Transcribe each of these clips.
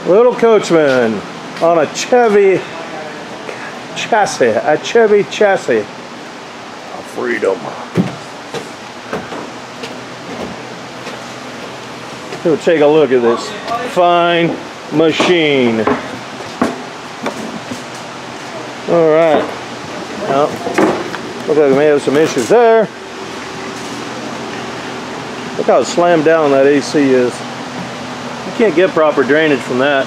Little Coachman on a Chevy chassis. A Chevy chassis. Of freedom. We'll take a look at this fine machine. Alright. Well, looks like we may have some issues there. Look how slammed down that AC is. You can't get proper drainage from that.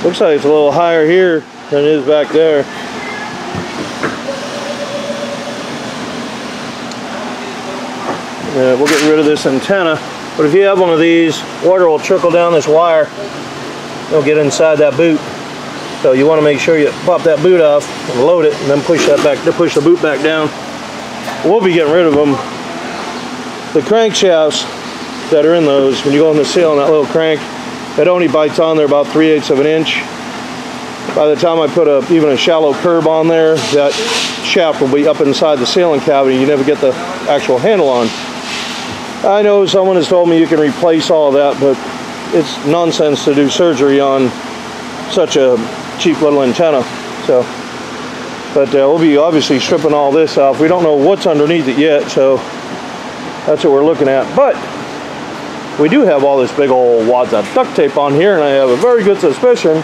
Looks like it's a little higher here than it is back there. Yeah, we'll get rid of this antenna. But if you have one of these, water will trickle down this wire. It'll get inside that boot. So you want to make sure you pop that boot off and load it, and then push that back. Push the boot back down. We'll be getting rid of them. The crankshafts that are in those, when you go in the seal on that little crank, it only bites on there about 3/8 of an inch. By the time I put even a shallow curb on there, that shaft will be up inside the sealing cavity. You never get the actual handle on. I know someone has told me you can replace all of that, but it's nonsense to do surgery on such a cheap little antenna. So, but we'll be obviously stripping all this off. We don't know what's underneath it yet, so that's what we're looking at. But we do have all this big old wads of duct tape on here, and I have a very good suspicion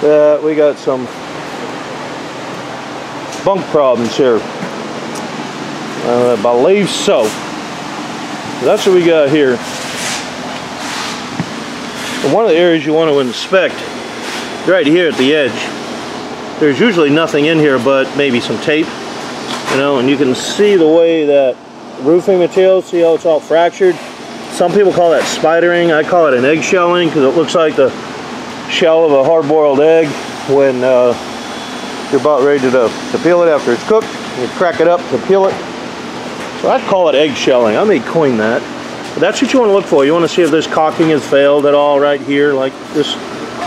that we got some bunk problems here. I believe so. That's what we got here. And one of the areas you want to inspect, right here at the edge, there's usually nothing in here but maybe some tape, you know, and you can see the way that roofing material, see how it's all fractured. Some people call that spidering. I call it an eggshelling because it looks like the shell of a hard-boiled egg when you're about ready to peel it after it's cooked. You crack it up to peel it. So I'd call it eggshelling. I may coin that. But that's what you want to look for. You want to see if this caulking has failed at all right here, like this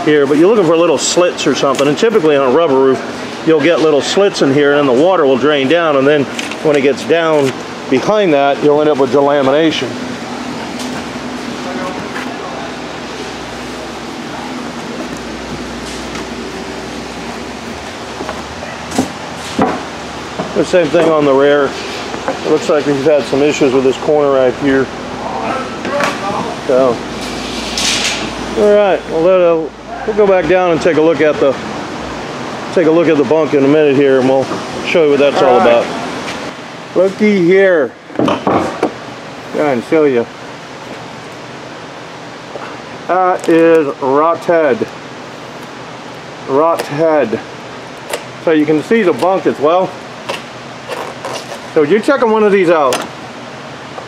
here. But you're looking for little slits or something. And typically on a rubber roof, you'll get little slits in here, and then the water will drain down. And then when it gets down behind that, you'll end up with delamination. The same thing on the rear. It looks like we've had some issues with this corner right here. So, all right, we'll go back down and take a look at the bunk in a minute here, and we'll show you what that's all about. Looky here. Go and show you. That is rot head. Rot head. So you can see the bunk as well. So you're checking one of these out.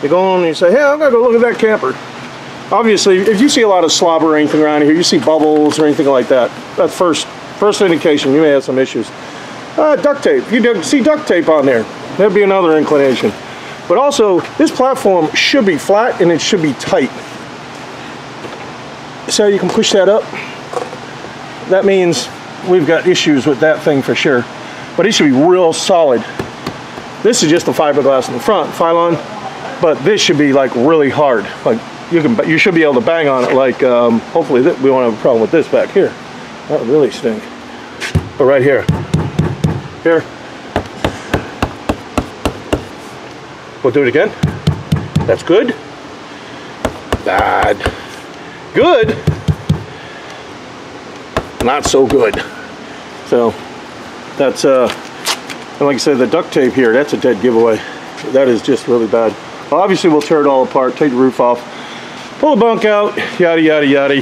You go on and you say, hey, I'm gonna go look at that camper. Obviously, if you see a lot of slobber or anything around here, you see bubbles or anything like that, that's first indication you may have some issues. Duct tape, you see duct tape on there, that'd be another inclination. But also, this platform should be flat and it should be tight. So you can push that up. That means we've got issues with that thing for sure. But it should be real solid. This is just the fiberglass in the front, Phylon, but this should be like really hard. Like you should be able to bang on it. Like hopefully we won't have a problem with this back here. That would really stink. But right here, we'll do it again. That's good. Bad. Good. Not so good. So that's and like I said, the duct tape here, that's a dead giveaway. That is just really bad. Well, obviously, we'll tear it all apart, take the roof off, pull the bunk out, yada, yada, yada.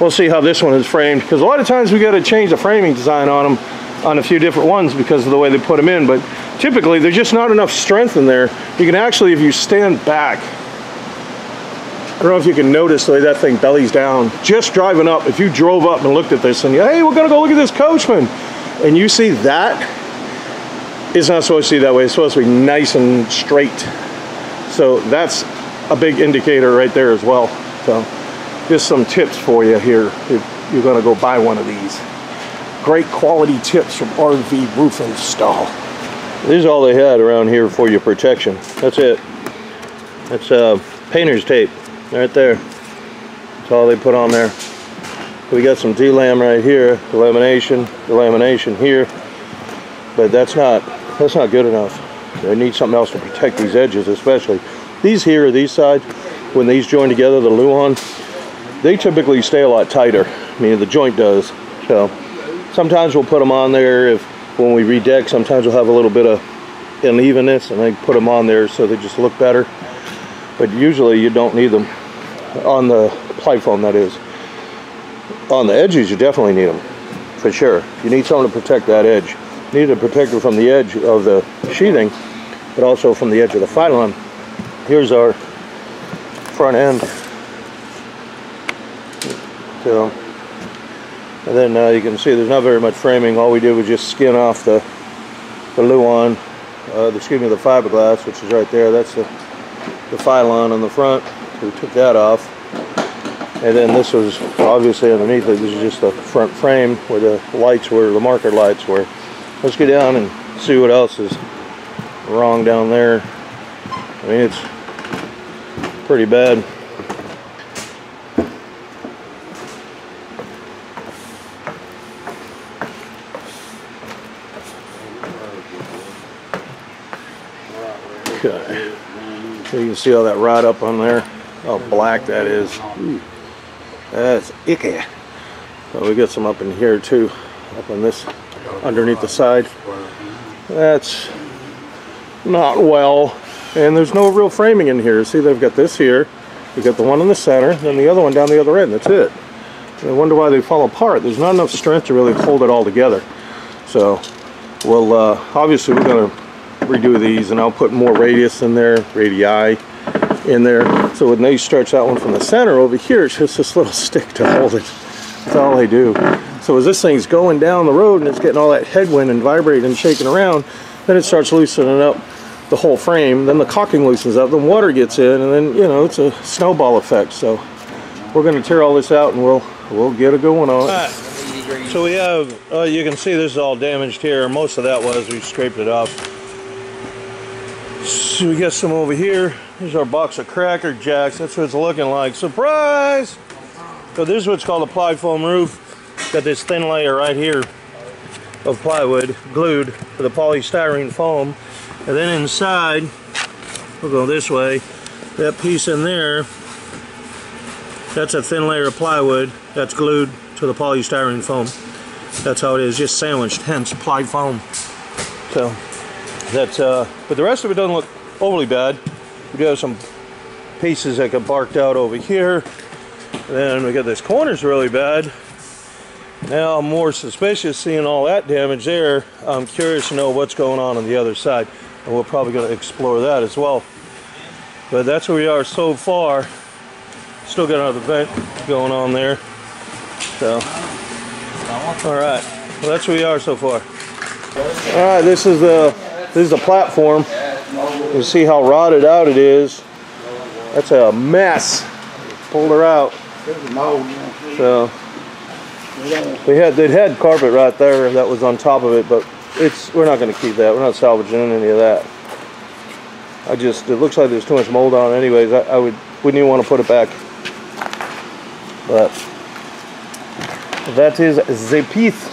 We'll see how this one is framed, because a lot of times we got to change the framing design on them on a few different ones because of the way they put them in. But typically, there's just not enough strength in there. You can actually, if you stand back, I don't know if you can notice the way that thing bellies down. Just driving up, if you drove up and looked at this and you, hey, we're going to go look at this Coachman, and you see that, it's not supposed to be that way. It's supposed to be nice and straight. So that's a big indicator right there as well. So just some tips for you here if you're going to go buy one of these. Great quality tips from RV Roof Install. This is all they had around here for your protection. That's it. That's painter's tape right there. That's all they put on there. We got some D-lam right here, the lamination here, but that's not good enough. I need something else to protect these edges, especially these here, these sides. When these join together, the Luan, they typically stay a lot tighter. I mean, the joint does. So sometimes we'll put them on there when we redeck. Sometimes we'll have a little bit of unevenness, and I put them on there so they just look better. But usually you don't need them on the ply foam, that is. On the edges, you definitely need them, for sure. You need something to protect that edge. You need to protect it from the edge of the sheathing, but also from the edge of the phylon. Here's our front end. So, and then you can see there's not very much framing. All we did was just skin off the Luan, the fiberglass, which is right there. That's the phylon on the front. We took that off. And then this was obviously underneath it. This is just the front frame where the lights were, the marker lights were. Let's get down and see what else is wrong down there. I mean, it's pretty bad. Okay. So you can see all that rot up on there. How black that is. Ooh. That's icky. So we got some up in here too, up on this, underneath the side. That's not well. And there's no real framing in here. See, they've got this here. You got the one in the center, then the other one down the other end. That's it. And I wonder why they fall apart. There's not enough strength to really hold it all together. So, well, obviously we're going to redo these, and I'll put more radius in there, radii in there. So when they stretch that one from the center over here, it's just this little stick to hold it. That's all they do. So as this thing's going down the road and it's getting all that headwind and vibrating and shaking around, then it starts loosening up the whole frame. Then the caulking loosens up, then water gets in, and then, you know, it's a snowball effect. So we're going to tear all this out and we'll get it going on. Right. So we have, you can see this is all damaged here. Most of that was, we scraped it off. So we got some over here. Here's our box of Cracker Jacks. That's what it's looking like. Surprise! So this is what's called a ply foam roof. Got this thin layer right here of plywood glued to the polystyrene foam. And then inside, we'll go this way, that piece in there, that's a thin layer of plywood that's glued to the polystyrene foam. That's how it is, just sandwiched, hence ply foam. So that's, but the rest of it doesn't look overly bad. We do have some pieces that got barked out over here. And then we got this corner's really bad. Now I'm more suspicious seeing all that damage there. I'm curious to know what's going on the other side. And we're probably going to explore that as well. But that's where we are so far. Still got another vent going on there. So, alright. Well, that's where we are so far. Alright, this is the platform. You see how rotted out it is. That's a mess. Pulled her out. So they had carpet right there that was on top of it, but we're not going to keep that. We're not salvaging any of that. It looks like there's too much mold on it anyways. I wouldn't even want to put it back. But that is the piece.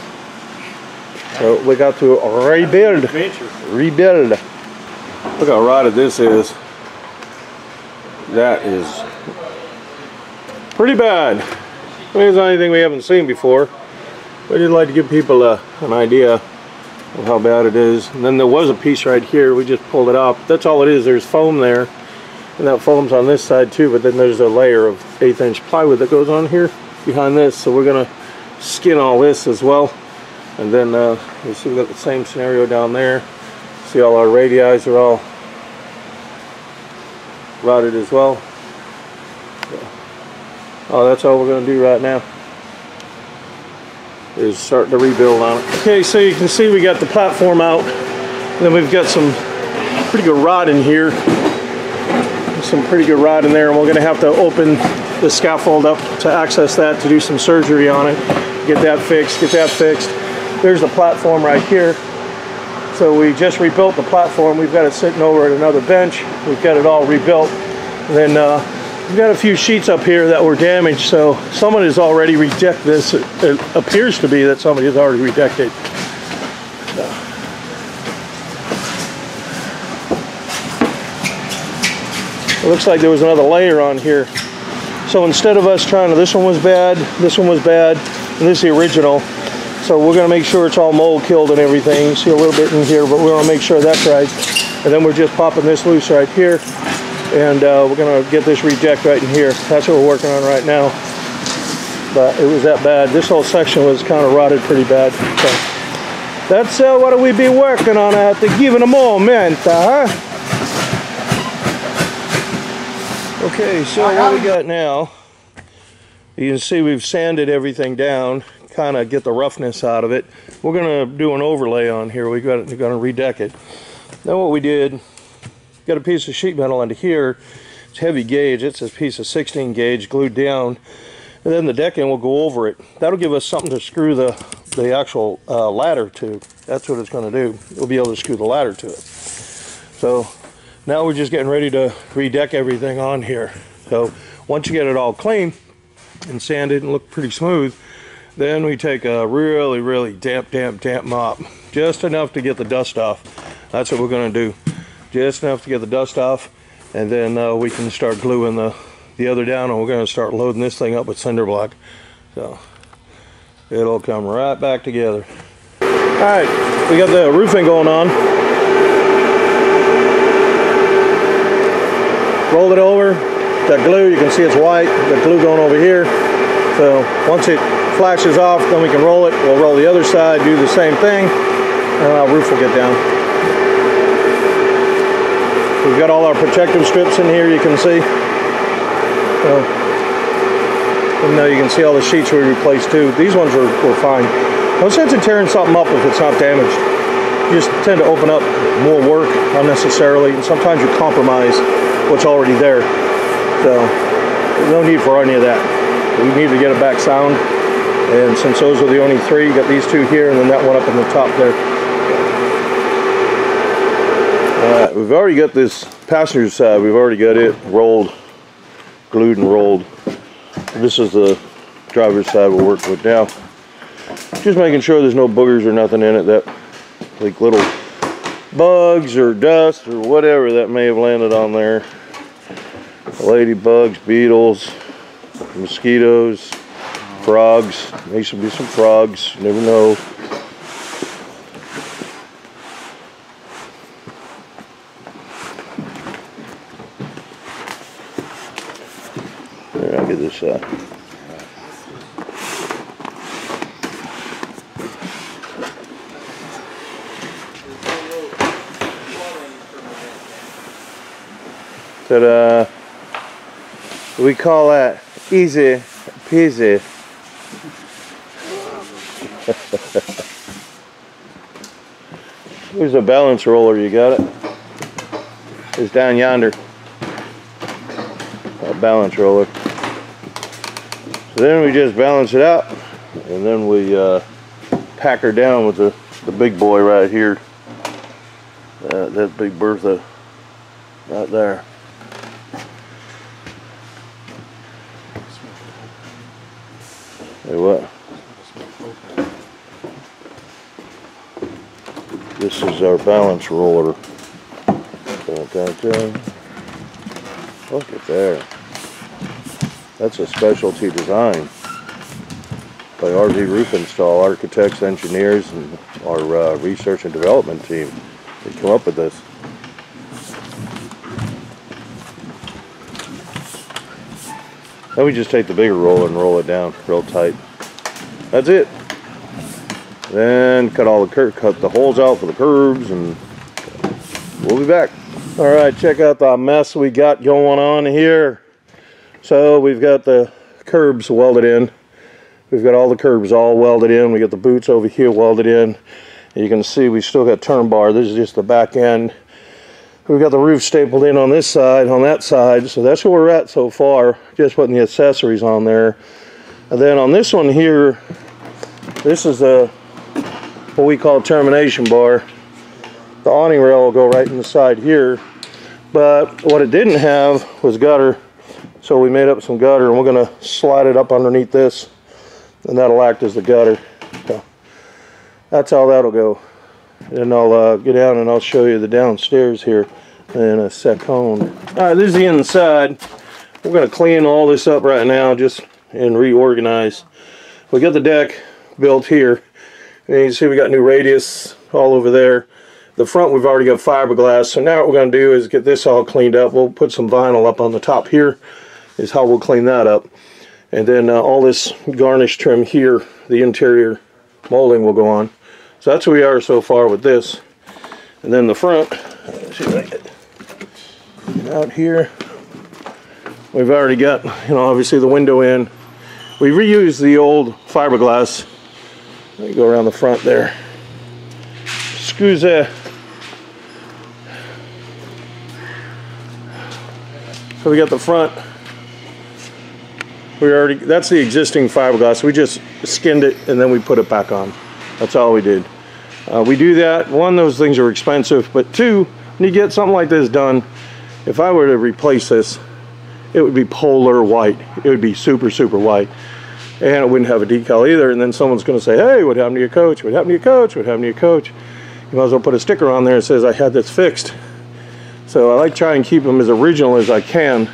So we got to rebuild. Look how rotted this is. That is pretty bad. I mean, it's not anything we haven't seen before. But I'd like to give people an idea of how bad it is. And then there was a piece right here. We just pulled it off. That's all it is. There's foam there. And that foam's on this side too. But then there's a layer of 1/8" plywood that goes on here behind this. So we're going to skin all this as well. And then you see we got the same scenario down there. See all our radii are all rotted as well. Oh, that's all we're going to do right now, is starting to rebuild on it. Okay, so you can see we got the platform out. Then we've got some pretty good rot in here. Some pretty good rot in there, and we're going to have to open the scaffold up to access that, to do some surgery on it. Get that fixed, There's the platform right here. So we just rebuilt the platform. We've got it sitting over at another bench. We've got it all rebuilt. And then We've got a few sheets up here that were damaged, so someone has already rejected this. It appears to be that somebody has already rejected. It looks like there was another layer on here. So instead of us trying to, this one was bad, and this is the original. So we're going to make sure it's all mold killed and everything. You see a little bit in here, but we want to make sure that's right. And then we're just popping this loose right here. And we're going to get this reject right in here. That's what we're working on right now. But it was that bad. This whole section was kind of rotted pretty bad. So that's what we be working on at the given a moment, huh? Okay, so what we got now, you can see we've sanded everything down, kind of get the roughness out of it. We're going to do an overlay on here. We're going to redeck it. Then what we did, got a piece of sheet metal under here. It's heavy gauge. It's a piece of 16 gauge glued down. And then the decking will go over it. That'll give us something to screw the actual ladder to. That's what it's going to do. We'll be able to screw the ladder to it. So now we're just getting ready to redeck everything on here. So once you get it all clean and sanded and look pretty smooth, then we take a really, really damp mop. Just enough to get the dust off. That's what we're going to do. Just enough to get the dust off, and then we can start gluing the other down, and we're going to start loading this thing up with cinder block. So it'll come right back together. Alright, we got the roofing going on. Rolled it over. That glue, you can see it's white. The glue going over here. So once it flashes off, then we can roll it. We'll roll the other side, do the same thing, and our roof will get down. We've got all our protective strips in here, you can see. And now you can see all the sheets we replaced too. These ones were fine. No sense in tearing something up if it's not damaged. You just tend to open up more work unnecessarily, and sometimes you compromise what's already there. So there's no need for any of that. We need to get it back sound. And since those are the only three, you got these two here and then that one up in the top there. We've already got this passenger side, we've already got it rolled, glued and rolled. This is the driver's side we're working with now. Just making sure there's no boogers or nothing in it, that like little bugs or dust or whatever that may have landed on there. Ladybugs, beetles, mosquitoes, frogs. May should be some frogs, you never know. There, I'll get this side. Ta-da! We call that easy peasy. Here's a balance roller, you got it? It's down yonder. A balance roller. So then we just balance it out, and then we pack her down with the big boy right here. That big Bertha right there. Hey, what? This is our balance roller. Dun, dun, dun. Look at there. That's a specialty design by RV Roof Install, architects, engineers, and our research and development team. They come up with this. Then we just take the bigger roller and roll it down real tight. That's it. Then cut the holes out for the curbs, and we'll be back. All right, check out the mess we got going on here. So we've got the curbs welded in. We've got all the curbs all welded in. We got the boots over here welded in. And you can see we still got turn bar. This is just the back end. We've got the roof stapled in on this side, on that side. So that's where we're at so far. Just putting the accessories on there. And then on this one here, this is what we call termination bar. The awning rail will go right in the side here. But what it didn't have was gutter. So we made up some gutter, and we're going to slide it up underneath this, and that'll act as the gutter. So that's how that'll go. And I'll get down and I'll show you the downstairs here in a second. Alright, this is the inside. We're going to clean all this up right now just and reorganize. We got the deck built here. And you can see we got new radius all over there. The front we've already got fiberglass. So now what we're going to do is get this all cleaned up. We'll put some vinyl up on the top here is how we'll clean that up. And then all this garnish trim here, the interior molding will go on. So that's where we are so far with this. And then the front, let's see if I get out here. We've already got, obviously the window in. We reused the old fiberglass. Let me go around the front there. Excuse that. So we got the front. That's the existing fiberglass. We just skinned it and then we put it back on. That's all we did. We do that. One, those things are expensive, but two, when you get something like this done, if I were to replace this, it would be polar white. It would be super, super white. And it wouldn't have a decal either. And then someone's going to say, hey, what happened to your coach? What happened to your coach? What happened to your coach? You might as well put a sticker on there that says I had this fixed. So I like try and keep them as original as I can.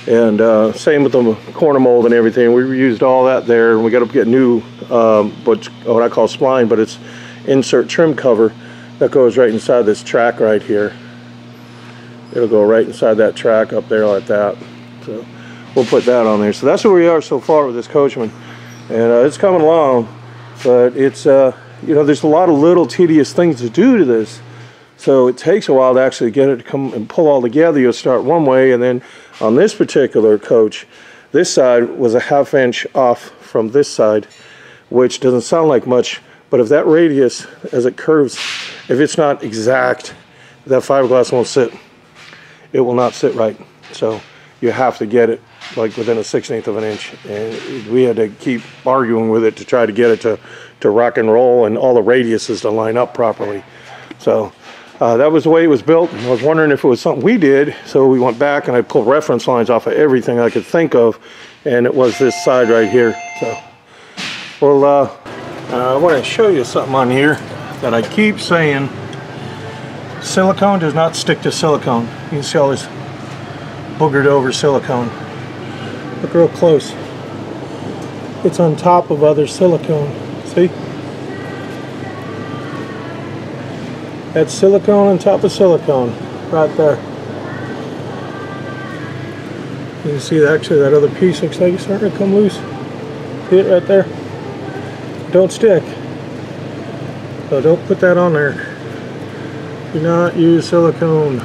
And same with the corner mold and everything. We reused all that there, and we got to get new what I call spline, but it's insert trim cover that goes right inside this track right here. It'll go right inside that track up there like that. So we'll put that on there. So that's where we are so far with this Coachman, and it's coming along. But it's there's a lot of little tedious things to do to this. So it takes a while to actually get it to come and pull all together. You'll start one way, and then on this particular coach, this side was a ½ inch off from this side, which doesn't sound like much, but if that radius, as it curves, if it's not exact, that fiberglass won't sit. It will not sit right. So you have to get it like within a 1/16 of an inch, and we had to keep arguing with it to try to get it to rock and roll and all the radiuses to line up properly. So that was the way it was built. I was wondering if it was something we did, so we went back and I pulled reference lines off of everything I could think of, and it was this side right here. So, well, I want to show you something on here that I keep saying. Silicone does not stick to silicone. You can see all this boogered over silicone. Look real close. It's on top of other silicone. See? That's silicone on top of silicone, right there. You can see that actually that other piece looks like it's starting to come loose. See it right there? Don't stick. So don't put that on there. Do not use silicone.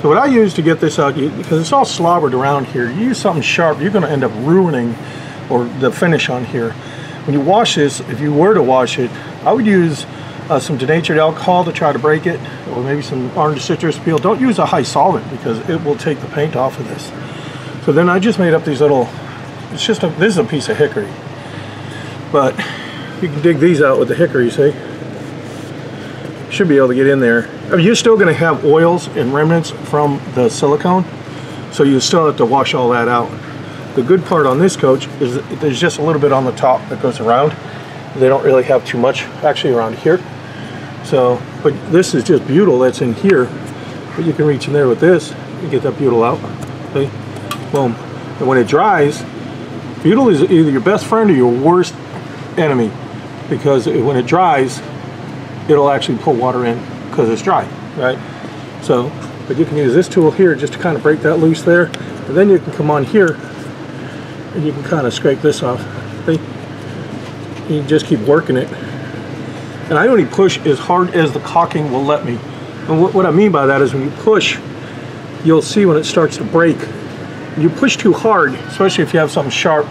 So what I use to get this out, because it's all slobbered around here, you use something sharp, you're going to end up ruining the finish on here. When you wash this, if you were to wash it, I would use some denatured alcohol to try to break it, or maybe some orange citrus peel. Don't use a high solvent because it will take the paint off of this. So then I just made up these little, this is a piece of hickory, but you can dig these out with the hickory, see? Should be able to get in there. I mean, you're still going to have oils and remnants from the silicone, so you still have to wash all that out. The good part on this coach is that there's just a little bit on the top that goes around. They don't really have too much actually around here. So, but this is just butyl that's in here. But you can reach in there with this and get that butyl out. See? Boom. And when it dries, butyl is either your best friend or your worst enemy, because when it dries, it'll actually pull water in because it's dry, right? So, but you can use this tool here just to kind of break that loose there, and then you can come on here and you can kind of scrape this off. See? You just keep working it. And I only push as hard as the caulking will let me. And what I mean by that is when you push, you'll see when it starts to break. When you push too hard, especially if you have something sharp,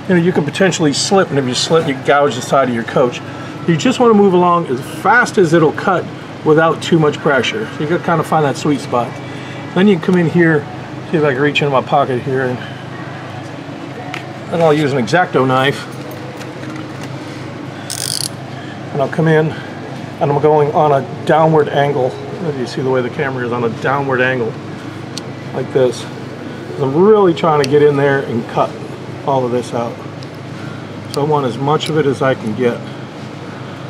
you can potentially slip, and if you slip, you gouge the side of your coach. You just want to move along as fast as it'll cut without too much pressure. So you got to kind of find that sweet spot. Then you can come in here, see if I can reach into my pocket here, and I'll use an X-Acto knife. And I'll come in, and I'm going on a downward angle. You see the way the camera is on a downward angle, like this. I'm really trying to get in there and cut all of this out. So I want as much of it as I can get.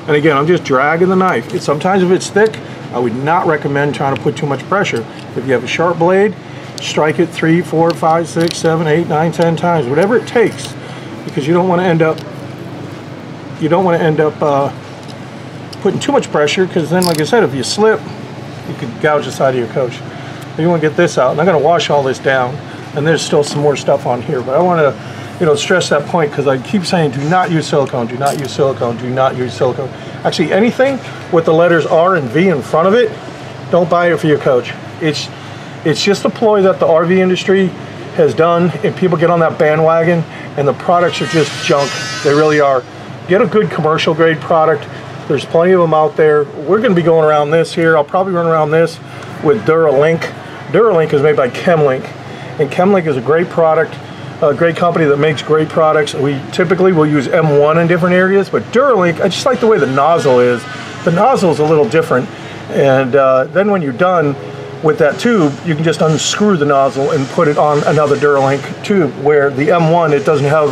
And again, I'm just dragging the knife. Sometimes if it's thick, I would not recommend trying to put too much pressure. If you have a sharp blade, strike it 3, 4, 5, 6, 7, 8, 9, 10 times, whatever it takes, because you don't want to end up putting too much pressure, because then, like I said, if you slip, you could gouge the side of your coach. So you want to get this out, and I'm going to wash all this down, and there's still some more stuff on here, but I want to stress that point, because I keep saying do not use silicone, do not use silicone, do not use silicone. Actually, anything with the letters R and V in front of it, don't buy it for your coach. It's just a ploy that the RV industry has done, and people get on that bandwagon, and the products are just junk. They really are. Get a good commercial grade product. There's plenty of them out there. We're going to be going around this here. I'll probably run around this with Duralink. Duralink is made by Chemlink, and Chemlink is a great product, a great company that makes great products. We typically will use M1 in different areas, but Duralink, I just like the way the nozzle is. The nozzle is a little different, and then when you're done with that tube, you can just unscrew the nozzle and put it on another Duralink tube, where the M1, it doesn't have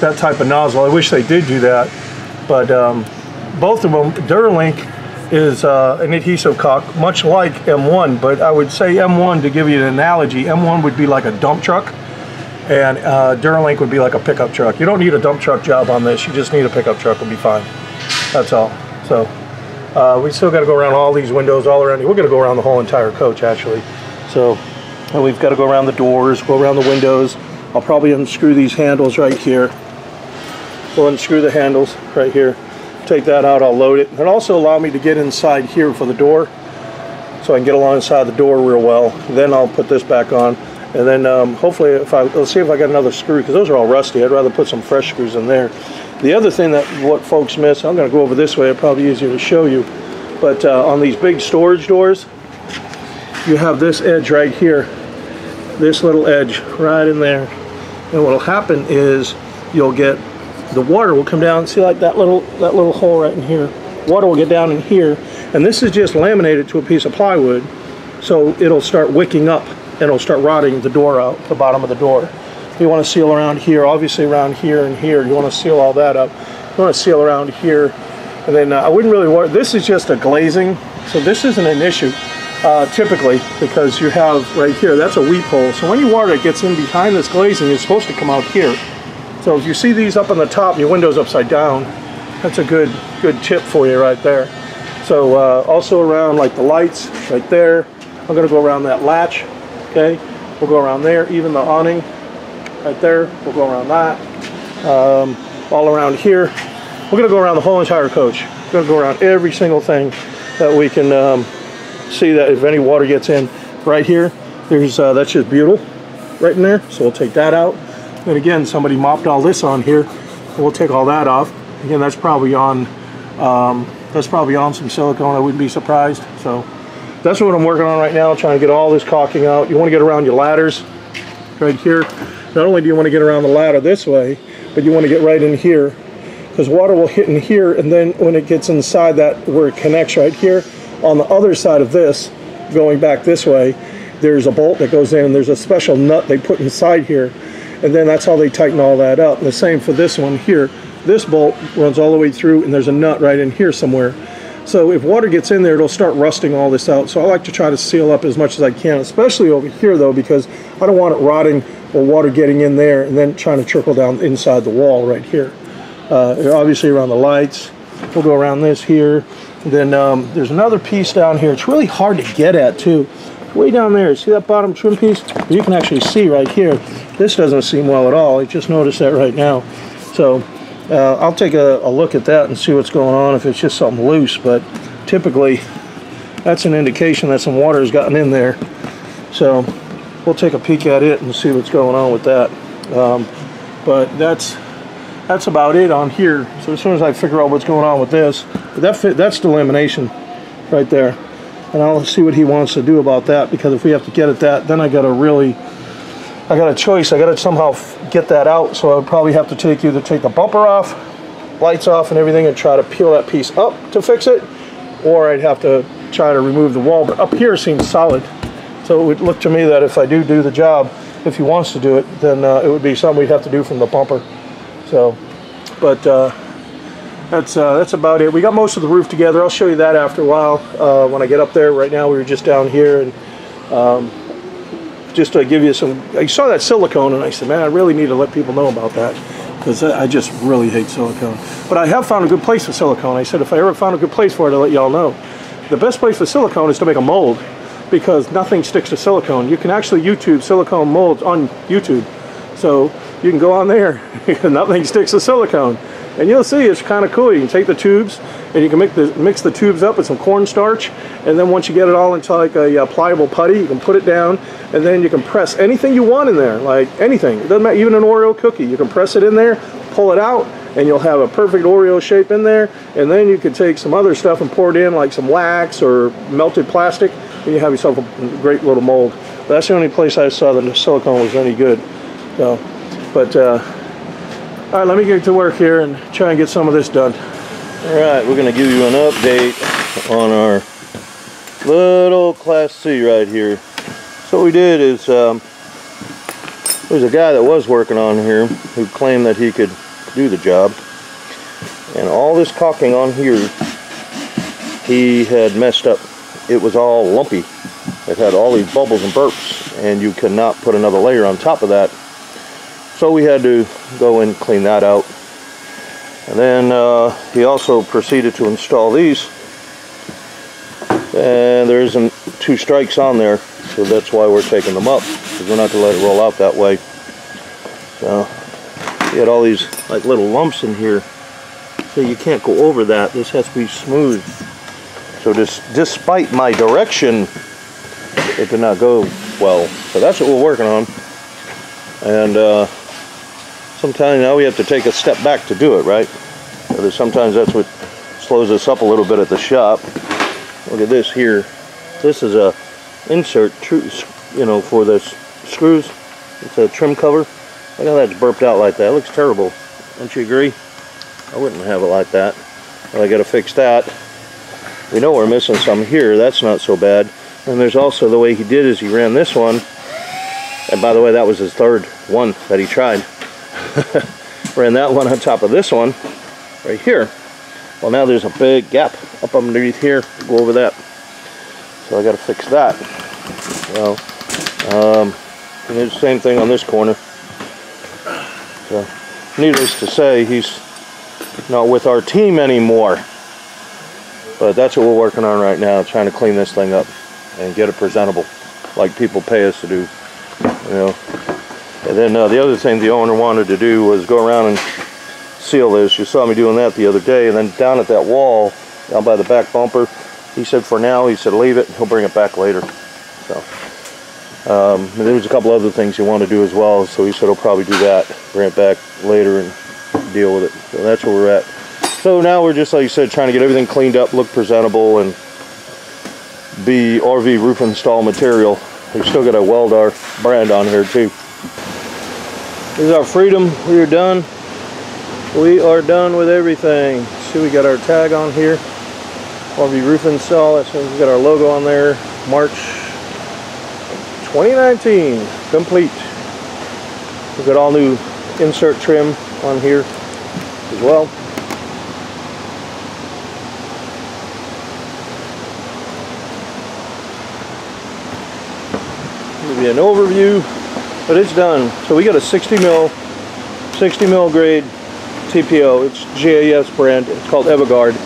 that type of nozzle. I wish they did do that, but both of them, Duralink is an adhesive caulk, much like M1, but I would say M1, to give you an analogy, M1 would be like a dump truck, and Duralink would be like a pickup truck. You don't need a dump truck job on this, you just need a pickup truck, will be fine. That's all. So we still got to go around all these windows all around here. We're going to go around the whole entire coach, actually. So we've got to go around the doors, go around the windows. I'll probably unscrew these handles right here. We'll unscrew the handles right here. Take that out, I'll load it. And also allow me to get inside here for the door, so I can get alongside the door real well. Then I'll put this back on, and then hopefully let's see if I got another screw, because those are all rusty. I'd rather put some fresh screws in there. The other thing that what folks miss, I'm going to go over this way, it's probably easier to show you, but on these big storage doors, you have this edge right here, this little edge right in there, and what will happen is you'll get the water will come down. See, like that little hole right in here, water will get down in here, and this is just laminated to a piece of plywood, so it'll start wicking up and it'll start rotting the door out, the bottom of the door. You want to seal around here, obviously around here and here. You want to seal all that up. You want to seal around here, and then I wouldn't really want. This is just a glazing, so this isn't an issue typically, because you have right here, that's a weep hole. So any water that gets in behind this glazing is supposed to come out here. So if you see these up on the top and your window's upside down, that's a good tip for you right there. So also around like the lights right there, I'm going to go around that latch. Okay, we'll go around there. Even the awning right there, we'll go around that. All around here, we're going to go around the whole entire coach. We're going to go around every single thing that we can see, that if any water gets in. Right here, there's that's just butyl right in there, so we'll take that out. And again, somebody mopped all this on here, and we'll take all that off. Again, that's probably on some silicone. I wouldn't be surprised. So that's what I'm working on right now, trying to get all this caulking out. You want to get around your ladders right here. Not only do you want to get around the ladder this way, but you want to get right in here, because water will hit in here, and then when it gets inside that, where it connects right here, on the other side of this, going back this way, there's a bolt that goes in, and there's a special nut they put inside here, and then that's how they tighten all that up. And the same for this one here. This bolt runs all the way through, and there's a nut right in here somewhere. So if water gets in there, it'll start rusting all this out. So I like to try to seal up as much as I can, especially over here though, because I don't want it rotting or water getting in there and then trying to trickle down inside the wall right here. Obviously around the lights, we'll go around this here. And then there's another piece down here. It's really hard to get at too. Way down there, see that bottom trim piece? You can actually see right here. This doesn't seem well at all. I just noticed that right now. So I'll take a look at that and see what's going on, if it's just something loose, but typically that's an indication that some water has gotten in there. So we'll take a peek at it and see what's going on with that. But that's about it on here. So as soon as I figure out what's going on with this, that's the lamination right there. And I'll see what he wants to do about that, because if we have to get at that, then I got a choice. I got to somehow get that out. So I would probably have to either take the bumper off, lights off and everything, and try to peel that piece up to fix it, or I'd have to try to remove the wall. But up here seems solid. So it would look to me that if I do the job, if he wants to do it, then it would be something we'd have to do from the pumper. So, but that's about it. We got most of the roof together. I'll show you that after a while when I get up there. Right now we were just down here, and just to give you some, I saw that silicone and I said, man, I really need to let people know about that, because I just really hate silicone. But I have found a good place for silicone. I said if I ever found a good place for it, I'll let y'all know. The best place for silicone is to make a mold, because nothing sticks to silicone. You can actually YouTube silicone molds on YouTube. So you can go on there, nothing sticks to silicone. And you'll see it's kind of cool. You can take the tubes and you can mix the tubes up with some cornstarch, and then once you get it all into like a pliable putty, you can put it down, and then you can press anything you want in there, like anything. It doesn't matter, even an Oreo cookie. You can press it in there, pull it out, and you'll have a perfect Oreo shape in there. And then you can take some other stuff and pour it in, like some wax or melted plastic, and you have yourself a great little mold. That's the only place I saw that the silicone was any good. So, but all right, let me get to work here and try and get some of this done. All right, we're going to give you an update on our little Class C right here. So what we did is, there's a guy that was working on here who claimed that he could do the job. And all this caulking on here, he had messed up. It was all lumpy. It had all these bubbles and burps, and you could not put another layer on top of that. So we had to go and clean that out. And then he also proceeded to install these. And there isn't 2 strikes on there, so that's why we're taking them up, because we're not going to let it roll out that way. So you had all these like little lumps in here, so you can't go over that. This has to be smooth. So despite my direction, it did not go well. So that's what we're working on. And sometimes now we have to take a step back to do it, right? Sometimes that's what slows us up a little bit at the shop. Look at this here. This is a insert, you know, for the screws. It's a trim cover. Look how that's burped out like that. It looks terrible. Don't you agree? I wouldn't have it like that. Well, I got to fix that. We know we're missing some here. That's not so bad. And there's also the way he did is he ran this one. And by the way, that was his 3rd one that he tried. Ran that one on top of this one right here. Well, now there's a big gap up underneath here. We'll go over that. So I got to fix that. Well, and there's the same thing on this corner. So, needless to say, he's not with our team anymore. But that's what we're working on right now, trying to clean this thing up and get it presentable, like people pay us to do. You know. And then the other thing the owner wanted to do was go around and seal this. You saw me doing that the other day. And then down at that wall, down by the back bumper, he said for now, he said leave it, he'll bring it back later. So, and there was a couple other things he wanted to do as well, so he said he'll probably do that, bring it back later and deal with it. So that's where we're at. So now we're just, like you said, trying to get everything cleaned up, look presentable, and be RV roof install material. We've still got a Weldar brand on here too. This is our Freedom. We are done. We are done with everything. See, we got our tag on here. RV roof install. That's when we got our logo on there. March 2019 complete. We've got all new insert trim on here as well. Give you an overview, but it's done. So we got a 60 mil grade TPO. It's GAS brand. It's called Everguard.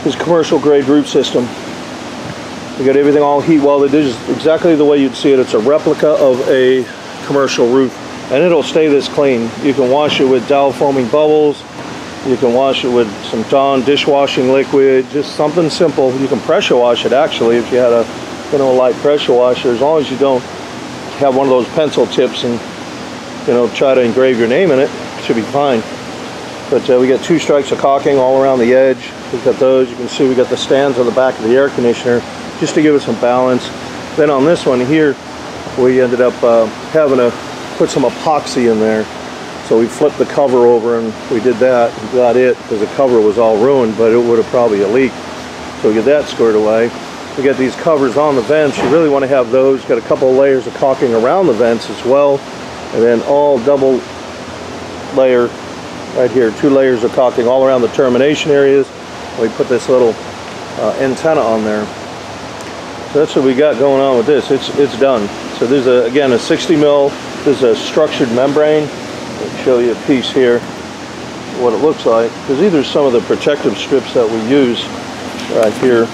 It's commercial grade roof system. We got everything all heat welded. This is exactly the way you'd see it. It's a replica of a commercial roof, and it'll stay this clean. You can wash it with Dow foaming bubbles. You can wash it with some Dawn dishwashing liquid. Just something simple. You can pressure wash it actually if you had a light pressure washer, as long as you don't have one of those pencil tips and try to engrave your name in it. Should be fine. But we got 2 strikes of caulking all around the edge. We've got those. You can see we got the stands on the back of the air conditioner just to give it some balance. Then on this one here, we ended up having to put some epoxy in there. So we flipped the cover over and we did that and got it, because the cover was all ruined, but it would have probably leaked. So we get that squared away. we got these covers on the vents. You really want to have those. Got a couple of layers of caulking around the vents as well, and then all double layer right here, 2 layers of caulking all around the termination areas. We put this little antenna on there. So that's what we got going on with this. It's done. So there's again a 60 mil. There's a structured membrane. I'll show you a piece here what it looks like, because these are some of the protective strips that we use right here.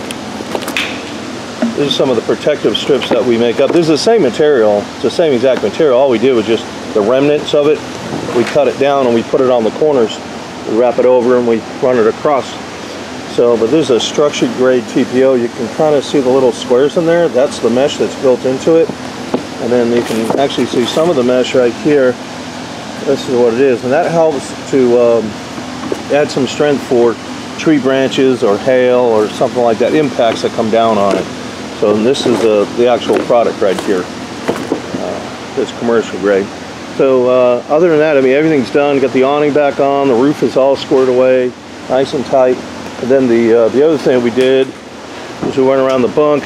This is some of the protective strips that we make up. This is the same material. It's the same exact material. All we did was just the remnants of it. We cut it down and we put it on the corners. We wrap it over and we run it across. So, but this is a structured grade TPO. You can kind of see the little squares in there. That's the mesh that's built into it. And then you can actually see some of the mesh right here. This is what it is. And that helps to add some strength for tree branches or hail or something like that, impacts that come down on it. So this is the actual product right here. It's commercial grade. So other than that, I mean, everything's done. Got the awning back on. The roof is all squared away, nice and tight. And then the other thing we did was we went around the bunk.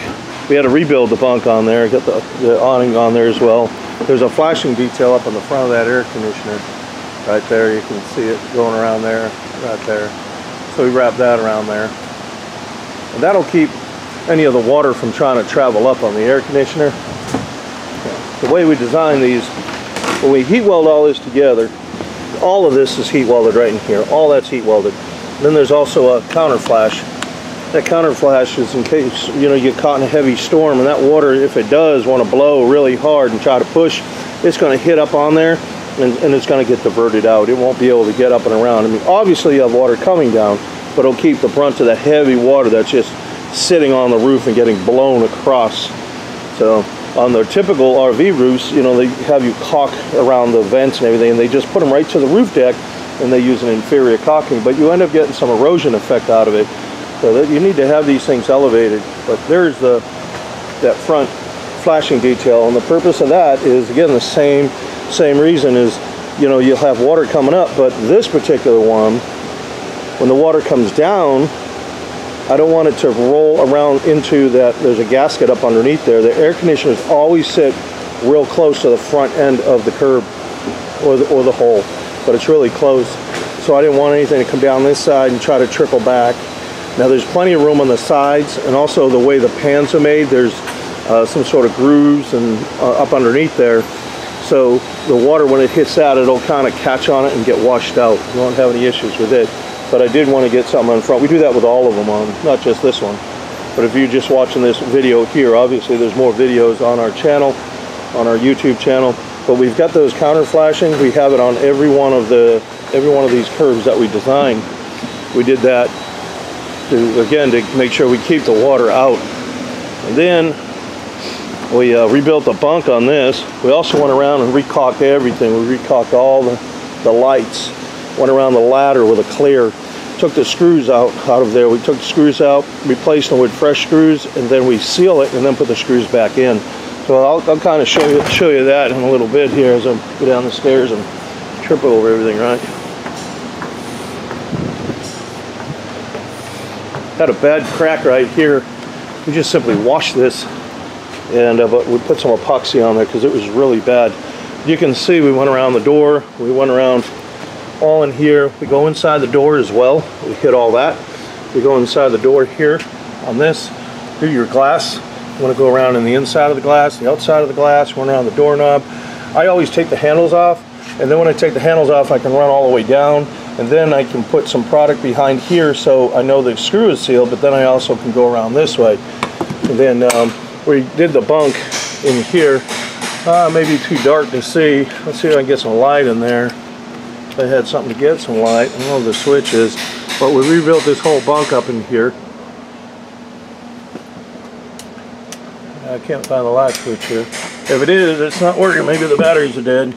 We had to rebuild the bunk on there. Got the awning on there as well. There's a flashing detail up on the front of that air conditioner. Right there, you can see it going around there, right there. So we wrapped that around there. And that'll keep any of the water from trying to travel up on the air conditioner. The way we design these, when we heat weld all this together, all of this is heat welded right in here. All that's heat welded. Then there's also a counter flash. That counter flash is in case you get caught in a heavy storm, and that water, if it does want to blow really hard and try to push, it's going to hit up on there and it's going to get diverted out. It won't be able to get up and around. I mean, obviously you have water coming down, but it'll keep the brunt of the heavy water that's just sitting on the roof and getting blown across. So on the typical RV roofs, they have you caulk around the vents and everything, and they just put them right to the roof deck, and they use an inferior caulking, but you end up getting some erosion effect out of it. So that you need to have these things elevated. But there's that front flashing detail, and the purpose of that is, again, the same reason is, you'll have water coming up, but this particular one, when the water comes down, I don't want it to roll around into that. There's a gasket up underneath there. The air conditioners always sit real close to the front end of the curb or the hole, but it's really close. So I didn't want anything to come down this side and try to trickle back. Now there's plenty of room on the sides, and also the way the pans are made, there's some sort of grooves and up underneath there. So the water, when it hits that, it'll kind of catch on it and get washed out. You won't have any issues with it. But I did want to get something in front. We do that with all of them on, not just this one. But if you're just watching this video here, obviously there's more videos on our channel, on our YouTube channel. But we've got those counter flashing. We have it on every one of these curbs that we designed. We did that to make sure we keep the water out. And then we rebuilt the bunk on this. We also went around and recaulked everything. We recaulked all the lights. Went around the ladder with a clear. Took the screws out of there. We took the screws out, replaced them with fresh screws, and then we seal it and then put the screws back in. So I'll kind of show you that in a little bit here as I go down the stairs and trip over everything, right? Had a bad crack right here. We just simply washed this, and but we put some epoxy on there because it was really bad. You can see we went around the door. We went around all in here. We go inside the door as well. We hit all that. We go inside the door here on this. Do your glass. You want to go around in the inside of the glass, the outside of the glass, run around the doorknob. I always take the handles off, and then when I take the handles off, I can run all the way down, and then I can put some product behind here so I know the screw is sealed, but then I also can go around this way. And then we did the bunk in here. Maybe too dark to see. Let's see if I can get some light in there. If I had something to get some light. I don't know where the switch is, but we rebuilt this whole bunk up in here. I can't find the light switch here. If it is, it's not working. Maybe the batteries are dead.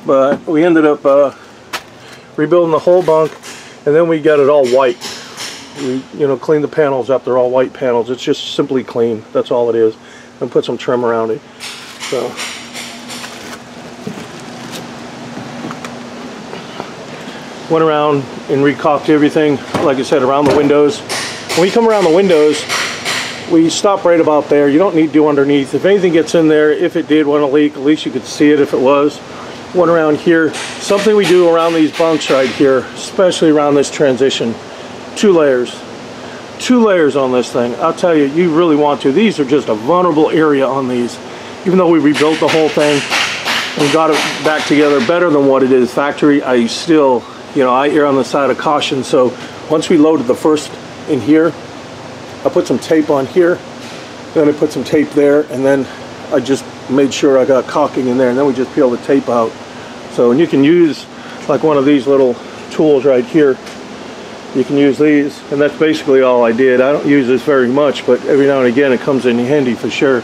But we ended up rebuilding the whole bunk, and then we got it all white. We, cleaned the panels up. They're all white panels. It's just simply clean. That's all it is. And put some trim around it. So went around and recaulked everything. Like I said, around the windows. When we come around the windows, we stop right about there. You don't need to do underneath. If anything gets in there, if it did want to leak, at least you could see it if it was. One around here. Something we do around these bunks right here, especially around this transition. 2 layers. 2 layers on this thing. I'll tell you, you really want to. These are just a vulnerable area on these. Even though we rebuilt the whole thing and got it back together better than what it is factory, I still, you know, I err on the side of caution. So once we loaded the first in here, I put some tape on here, then I put some tape there, and then I just made sure I got caulking in there, and then we just peel the tape out. So, and you can use like one of these little tools right here. You can use these, and that's basically all I did. I don't use this very much, but every now and again it comes in handy for sure.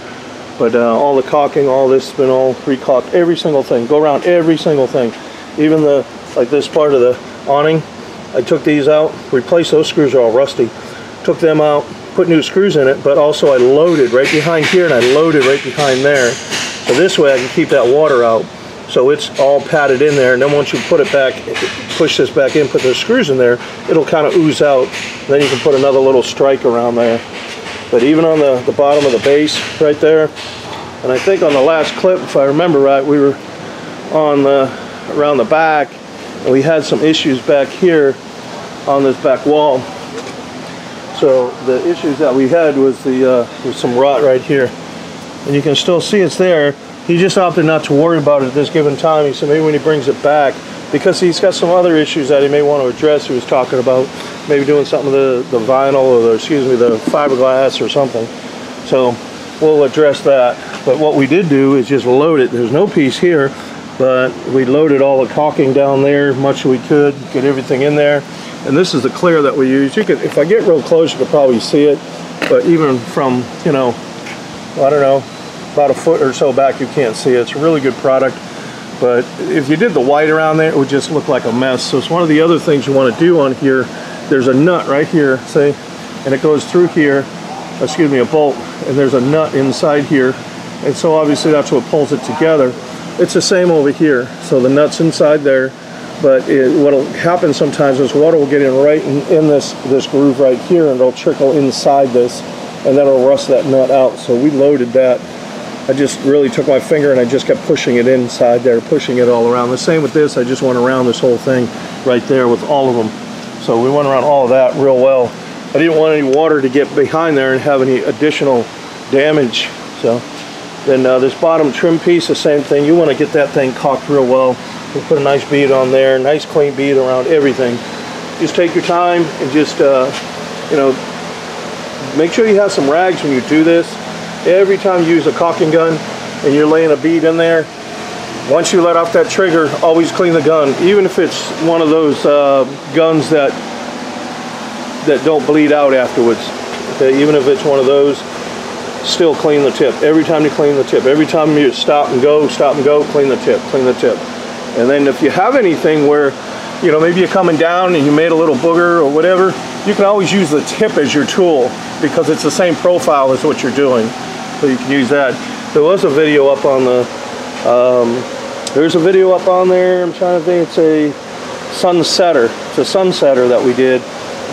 But all the caulking, all this has been all re-caulked, every single thing. Go around every single thing. Even the, like this part of the awning, I took these out, replaced those screws, are all rusty. Took them out, put new screws in it, but also I loaded right behind here and I loaded right behind there. So this way I can keep that water out. So it's all padded in there, and then once you put it back, push this back in, put those screws in there, it'll kind of ooze out. Then you can put another little strike around there. But even on the bottom of the base right there, and I think on the last clip, if I remember right, we were on around the back, and we had some issues back here on this back wall. So the issues that we had was was some rot right here, and you can still see it's there. He just opted not to worry about it at this given time. He said maybe when he brings it back, because he's got some other issues that he may want to address. He was talking about maybe doing something with the vinyl, or the fiberglass or something. So we'll address that. But what we did do is just load it. There's no piece here, but we loaded all the caulking down there, much as we could, get everything in there. And this is the clear that we use. You could, if I get real close, you could probably see it. But even from, you know, I don't know, about a foot or so back, you can't see it. It's a really good product. But if you did the white around there, it would just look like a mess. So it's one of the other things you want to do on here. There's a nut right here, see? And it goes through here, excuse me, a bolt, and there's a nut inside here. And so obviously that's what pulls it together. It's the same over here. So the nut's inside there. But what'll happen sometimes is water will get in right in this groove right here, and it'll trickle inside this, and then it'll rust that nut out. So we loaded that. I just really took my finger and I just kept pushing it inside there, pushing it all around. The same with this, I just went around this whole thing right there with all of them. So we went around all of that real well. I didn't want any water to get behind there and have any additional damage. So then this bottom trim piece, the same thing. You want to get that thing caulked real well. You put a nice bead on there, nice clean bead around everything. Just take your time and just, you know, make sure you have some rags when you do this. Every time you use a caulking gun and you're laying a bead in there, once you let off that trigger, always clean the gun. Even if it's one of those guns that don't bleed out afterwards. Okay, even if it's one of those, still clean the tip. Every time you clean the tip, every time you stop and go, clean the tip, clean the tip. And then if you have anything where, you know, maybe you're coming down and you made a little booger or whatever, you can always use the tip as your tool, because it's the same profile as what you're doing. So you can use that. There was a video up on the, there's a video up on there, I'm trying to think, it's a sunsetter. It's a sunsetter that we did.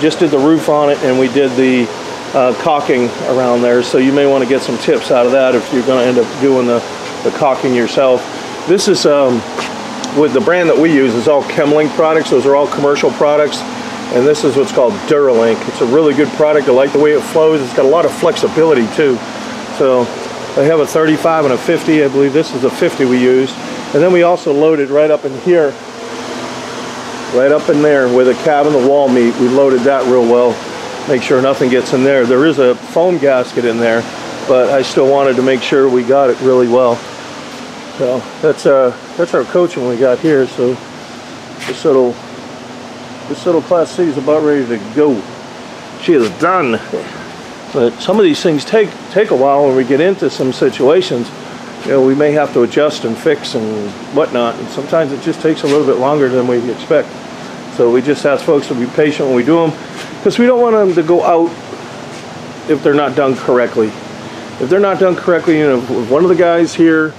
Just did the roof on it, and we did the caulking around there. So you may want to get some tips out of that if you're going to end up doing the caulking yourself. This is, with the brand that we use, is all Chemlink products. Those are all commercial products. And this is what's called Duralink. It's a really good product. I like the way it flows. It's got a lot of flexibility too. So they have a 35 and a 50. I believe this is a 50 we used. And then we also loaded right up in here, right up in there where the cab and the wall meet. We loaded that real well. Make sure nothing gets in there. There is a foam gasket in there, but I still wanted to make sure we got it really well. So that's our Coachman we got here. So this little Class C is about ready to go. She is done. But some of these things take a while when we get into some situations. You know, we may have to adjust and fix and whatnot, and sometimes it just takes a little bit longer than we expect. So we just ask folks to be patient when we do them, because we don't want them to go out if they're not done correctly. If they're not done correctly, you know, if one of the guys here,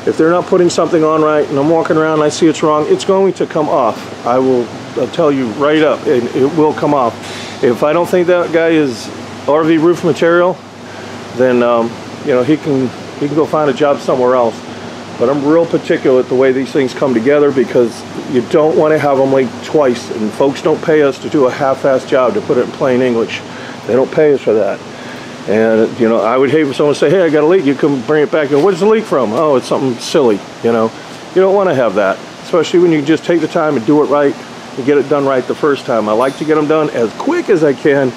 if they're not putting something on right, and I'm walking around and I see it's wrong, it's going to come off. I'll tell you right up, it will come off. If I don't think that guy is RV roof material, then you know, he can go find a job somewhere else. But I'm real particular with the way these things come together, because you don't want to have them leak twice, and folks don't pay us to do a half-assed job, to put it in plain English. They don't pay us for that. And you know, I would hate for someone to say, hey, I got a leak, you come bring it back, and where's the leak from? Oh, it's something silly. You know, you don't want to have that, especially when you just take the time and do it right and get it done right the first time. I like to get them done as quick as I can,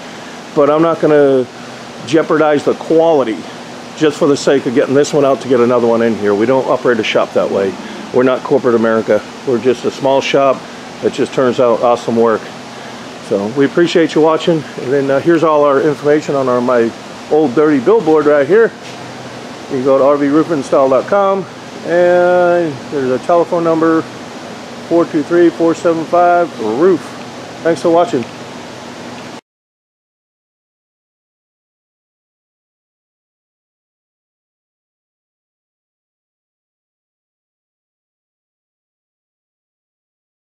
but I'm not going to jeopardize the quality just for the sake of getting this one out to get another one in here. We don't operate a shop that way. We're not corporate America. We're just a small shop that just turns out awesome work. So we appreciate you watching. And then here's all our information on my old dirty billboard right here. You can go to rvroofinstall.com, and there's a telephone number, 423-475-ROOF. Thanks for watching.